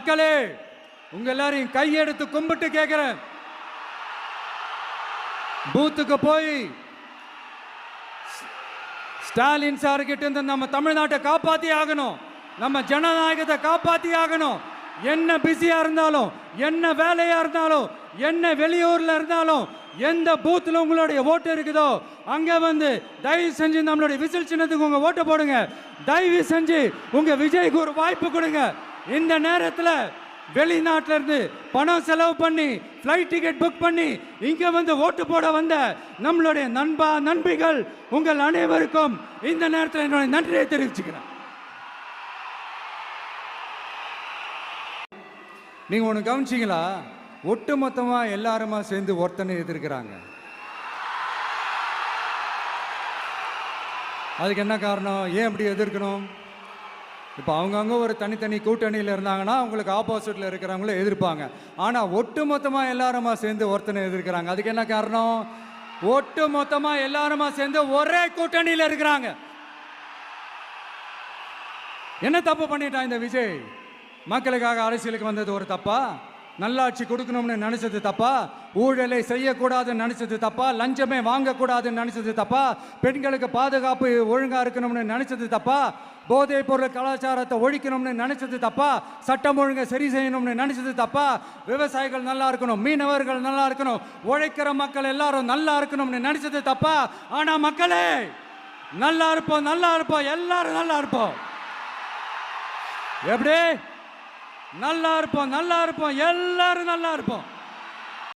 மக்களே, உங்க எல்லாரையும் கையெடுத்து கும்பிட்டு கேட்கிறேன், பூத்துக்கு போய் ஸ்டாலின் சார் கிட்ட இருந்து நம்ம தமிழ்நாட்டை காப்பாத்தி ஆகணும், நம்ம ஜனநாயகத்தை காப்பாத்தி ஆகணும். என்ன பிஸியா இருந்தாலும், என்ன வேலையா இருந்தாலும், என்ன வெளியூர்ல இருந்தாலும், எந்த பூத்துல உங்களுடைய ஓட்டு இருக்குதோ அங்க வந்து தயவு செஞ்சு நம்மளுடைய விசில் சின்னத்துக்கு உங்க ஓட்டு போடுங்க. தயவு செஞ்சு உங்க விஜய்க்கு ஒரு வாய்ப்பு கொடுங்க. இந்த நேரத்தில் வெளிநாட்டில இருந்து பணம் செலவு பண்ணி ஃப்ளைட் டிக்கெட் புக் பண்ணி இங்க வந்து ஓட்டு போட வந்த நம்மளுடைய நண்பிகள் உங்கள் அனைவருக்கும் இந்த நேரத்தில் என்னுடைய நன்றியை தெரிவிச்சுக்கிறேன். நீங்க ஒன்று கவனிச்சிங்களா? ஒட்டுமொத்தமா எல்லாருமா சேர்ந்து ஒருத்தனை எதிர்க்கிறாங்க. அதுக்கு என்ன காரணம்? ஏன் அப்படி எதிர்க்கணும்? இப்போ அவங்கவுங்க ஒரு தனித்தனி கூட்டணியில் இருந்தாங்கன்னா அவங்களுக்கு ஆப்போசிட்டில் இருக்கிறவங்கள எதிர்ப்பாங்க. ஆனால் ஒட்டு மொத்தமாக எல்லாருமா சேர்ந்து ஒருத்தனை எதிர்க்கிறாங்க. அதுக்கு என்ன காரணம்? ஒட்டு மொத்தமாக எல்லாருமா சேர்ந்து ஒரே கூட்டணியில் இருக்கிறாங்க. என்ன தப்பு பண்ணிட்டான் இந்த விஜய்? மக்களுக்காக அரசியலுக்கு வந்தது ஒரு தப்பா? நல்லாட்சி கொடுக்கணும்னு நினைச்சது தப்பா? ஊழலை செய்யக்கூடாதுன்னு நினைச்சது தப்பா? லஞ்சமே வாங்கக்கூடாதுன்னு நினைச்சது தப்பா? பெண்களுக்கு பாதுகாப்பு ஒழுங்கா இருக்கணும்னு நினைச்சது தப்பா? போதைப் பொருள் கலாச்சாரத்தை ஒழிக்கணும்னு நினைச்சது தப்பா? சட்டம் ஒழுங்கை சரி செய்யணும்னு நினைச்சது தப்பா? விவசாயிகள் நல்லா இருக்கணும், மீனவர்கள் நல்லா இருக்கணும், உழைக்கிற மக்கள் எல்லாரும் நல்லா இருக்கணும்னு நினைச்சது தப்பா? ஆனா மக்களே, நல்லா இருப்போம், நல்லா இருப்போம், எல்லாரும் நல்லா இருப்போம். எப்படி? நல்லா இருப்போம், நல்லா இருப்போம், எல்லாரும் நல்லா இருப்போம்.